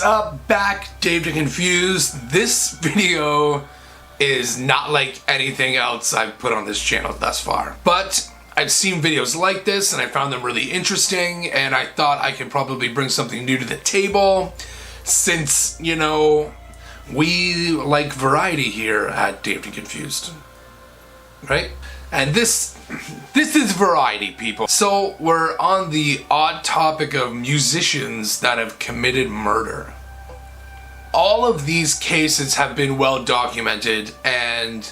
up? Back Dave the Confused. This video is not like anything else I've put on this channel thus far, but I've seen videos like this and I found them really interesting, and I thought I could probably bring something new to the table since, you know, we like variety here at Dave the Confused, right? And this is variety, people. So we're on the odd topic of musicians that have committed murder. All of these cases have been well documented and,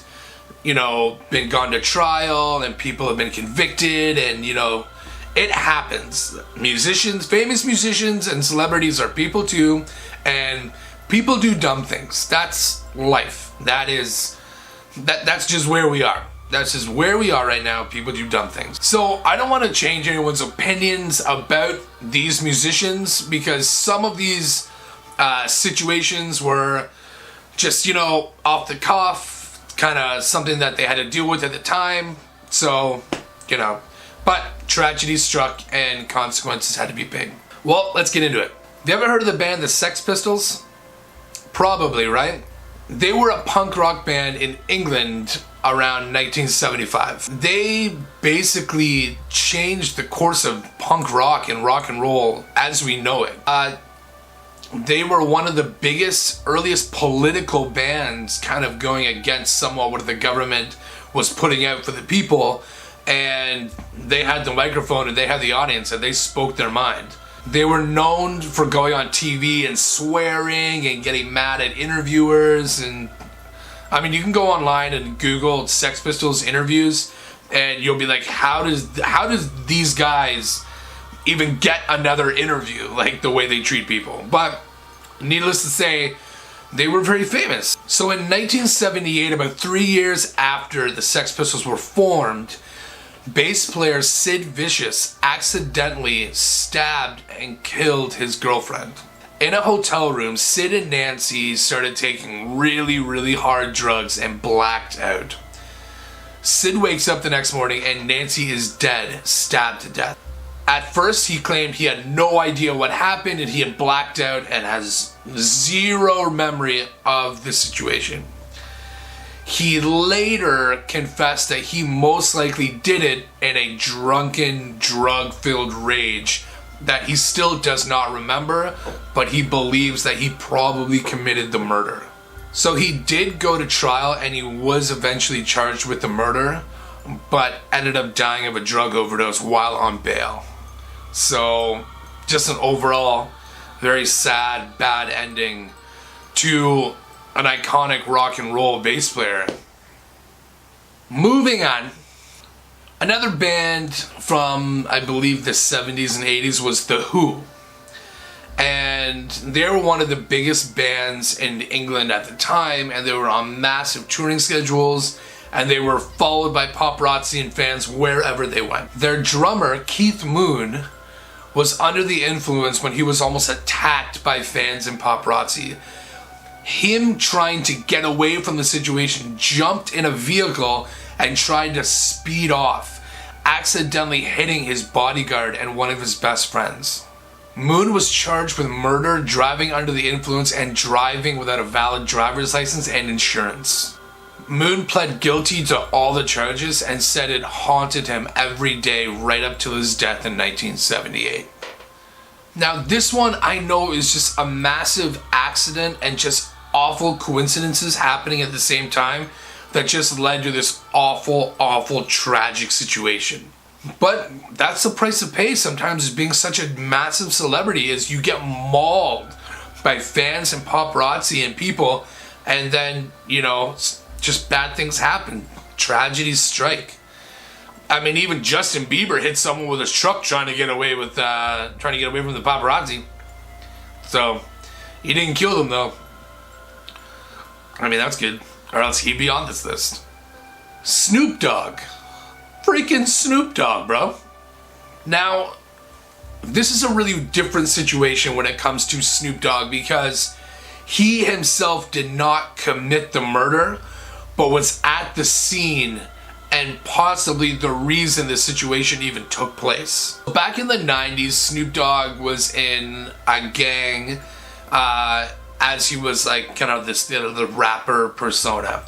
you know, been gone to trial, and people have been convicted, and, you know, it happens. Musicians, famous musicians and celebrities are people too, and people do dumb things. That's life. That's just where we are. That's just where we are right now. People do dumb things. So I don't want to change anyone's opinions about these musicians, because some of these situations were just, you know, off the cuff, kind of something that they had to deal with at the time. So, you know, but tragedy struck and consequences had to be paid. Well, let's get into it. Have you ever heard of the band the Sex Pistols? Probably, right? They were a punk rock band in England around 1975. They basically changed the course of punk rock and rock and roll as we know it. They were one of the biggest, earliest political bands, kind of going against somewhat what the government was putting out for the people, and they had the microphone and they had the audience and they spoke their mind. They were known for going on TV and swearing and getting mad at interviewers, and I mean, you can go online and Google Sex Pistols interviews and you'll be like, how does these guys even get another interview like the way they treat people? But needless to say, they were very famous. So in 1978, about 3 years after the Sex Pistols were formed, bass player Sid Vicious accidentally stabbed and killed his girlfriend. In a hotel room, Sid and Nancy started taking really, really hard drugs and blacked out. Sid wakes up the next morning and Nancy is dead, stabbed to death. At first, he claimed he had no idea what happened and he had blacked out and has zero memory of the situation. He later confessed that he most likely did it in a drunken, drug-filled rage that he still does not remember, but he believes that he probably committed the murder. So he did go to trial and he was eventually charged with the murder, but ended up dying of a drug overdose while on bail. So just an overall very sad, bad ending to an iconic rock and roll bass player. Moving on. Another band from, I believe, the 70s and 80s was The Who. And they were one of the biggest bands in England at the time, and they were on massive touring schedules, and they were followed by paparazzi and fans wherever they went. Their drummer, Keith Moon, was under the influence when he was almost attacked by fans and paparazzi. Him trying to get away from the situation, jumped in a vehicle and tried to speed off, accidentally hitting his bodyguard and one of his best friends. Moon was charged with murder, driving under the influence, and driving without a valid driver's license and insurance. Moon pled guilty to all the charges and said it haunted him every day right up till his death in 1978. Now this one I know is just a massive accident and just awful coincidences happening at the same time that just led to this awful, awful, tragic situation. But that's the price to pay sometimes, being such a massive celebrity, is you get mauled by fans and paparazzi and people, and then, you know, just bad things happen. Tragedies strike. I mean, even Justin Bieber hit someone with his truck trying to get away from the paparazzi. So he didn't kill them though. I mean, that's good, or else he'd be on this list. Snoop Dogg. Freaking Snoop Dogg, bro. Now, this is a really different situation when it comes to Snoop Dogg, because he himself did not commit the murder, but was at the scene and possibly the reason the situation even took place. Back in the 90s, Snoop Dogg was in a gang as he was like kind of this, the rapper persona.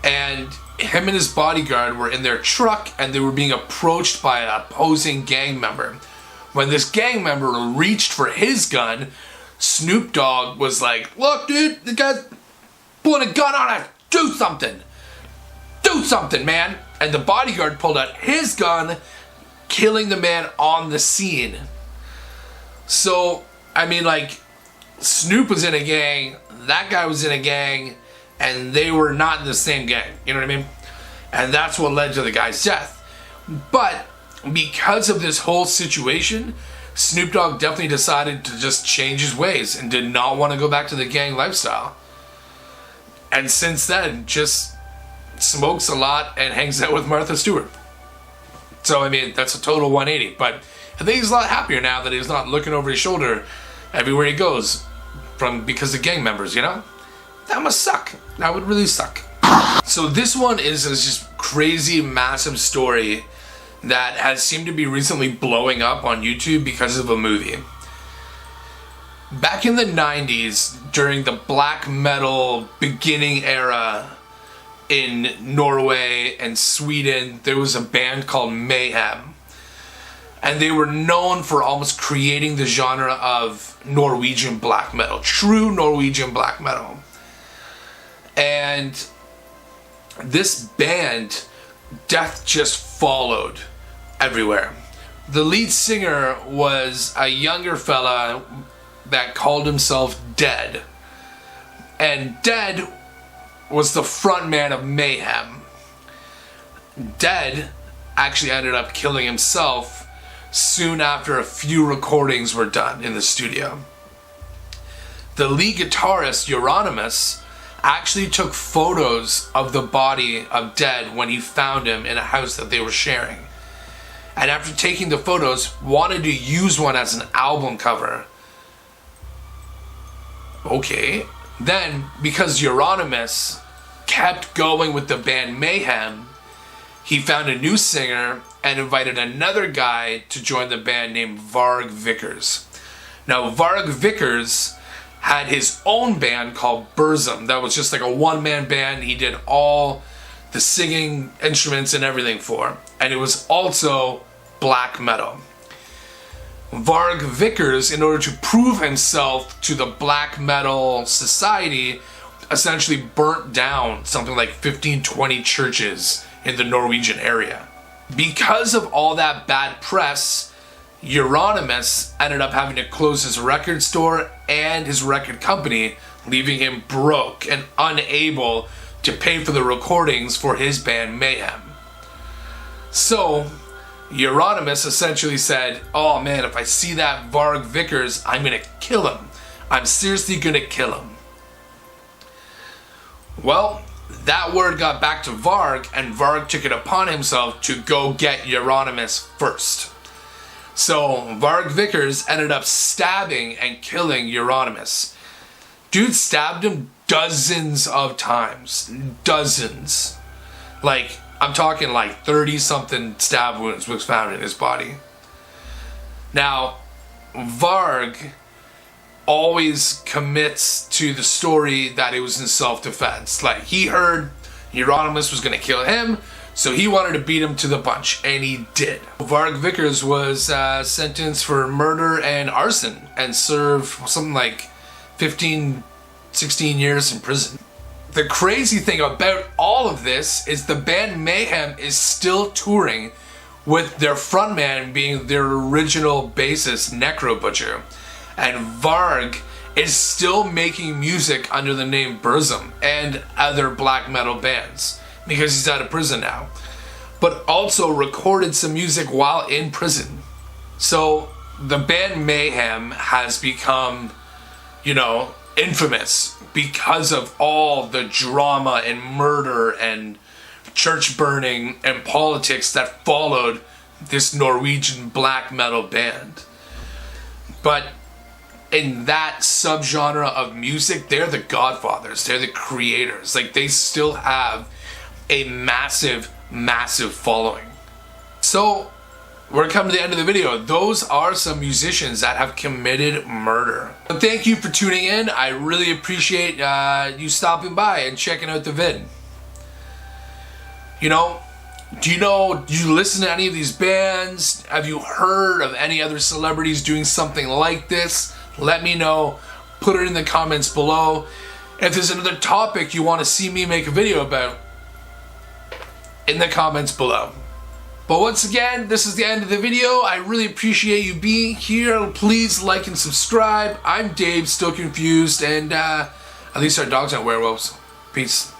And him and his bodyguard were in their truck, and they were being approached by an opposing gang member. When this gang member reached for his gun, Snoop Dogg was like, "Look, dude, the guy's pulling a gun on us. Do something. Do something, man." And the bodyguard pulled out his gun, killing the man on the scene. So, I mean, like, Snoop was in a gang, that guy was in a gang, and they were not in the same gang. You know what I mean? And that's what led to the guy's death. But because of this whole situation, Snoop Dogg definitely decided to just change his ways and did not want to go back to the gang lifestyle. And since then, just smokes a lot and hangs out with Martha Stewart. So, I mean, that's a total 180. But I think he's a lot happier now that he's not looking over his shoulder everywhere he goes because of gang members, you know? That must suck. That would really suck. So this one is just crazy, massive story that has seemed to be recently blowing up on YouTube because of a movie. Back in the 90s, during the black metal beginning era in Norway and Sweden, there was a band called Mayhem. And they were known for almost creating the genre of Norwegian black metal, true Norwegian black metal. And this band, death just followed everywhere. The lead singer was a younger fella that called himself Dead. And Dead was the front man of Mayhem. Dead actually ended up killing himself soon after a few recordings were done in the studio. The lead guitarist, Euronymous, actually took photos of the body of Dead when he found him in a house that they were sharing. And after taking the photos, wanted to use one as an album cover. Okay. Then, because Euronymous kept going with the band Mayhem, he found a new singer and invited another guy to join the band named Varg Vickers. Now, Varg Vickers had his own band called Burzum that was just like a one-man band he did all the singing instruments and everything for. And it was also black metal. Varg Vickers, in order to prove himself to the black metal society, essentially burnt down something like 15-20 churches in the Norwegian area. Because of all that bad press, Euronymous ended up having to close his record store and his record company, leaving him broke and unable to pay for the recordings for his band Mayhem. So, Euronymous essentially said, "Oh man, if I see that Varg Vickers, I'm gonna kill him. I'm seriously gonna kill him." Well, that word got back to Varg, and Varg took it upon himself to go get Euronymous first. So Varg Vickers ended up stabbing and killing Euronymous. Dude stabbed him dozens of times. Dozens. Like, I'm talking like 30-something stab wounds was found in his body. Now, Varg always commits to the story that it was in self-defense. Like, he heard Euronymous was going to kill him, so he wanted to beat him to the punch, and he did. Varg Vickers was sentenced for murder and arson and served something like 15, 16 years in prison. The crazy thing about all of this is the band Mayhem is still touring, with their frontman being their original bassist, Necro Butcher. And Varg is still making music under the name Burzum and other black metal bands because he's out of prison now. But also recorded some music while in prison. So the band Mayhem has become, infamous because of all the drama and murder and church burning and politics that followed this Norwegian black metal band. But in that subgenre of music, they're the godfathers, they're the creators. Like, they still have a massive, massive following. So we're coming to the end of the video. Those are some musicians that have committed murder. But thank you for tuning in. I really appreciate you stopping by and checking out the vid. You know, do you listen to any of these bands? Have you heard of any other celebrities doing something like this? Let me know. Put it in the comments below. If there's another topic you want to see me make a video about, in the comments below. But once again, this is the end of the video. I really appreciate you being here. Please like and subscribe. I'm Dave, still confused, and at least our dogs aren't werewolves. Peace.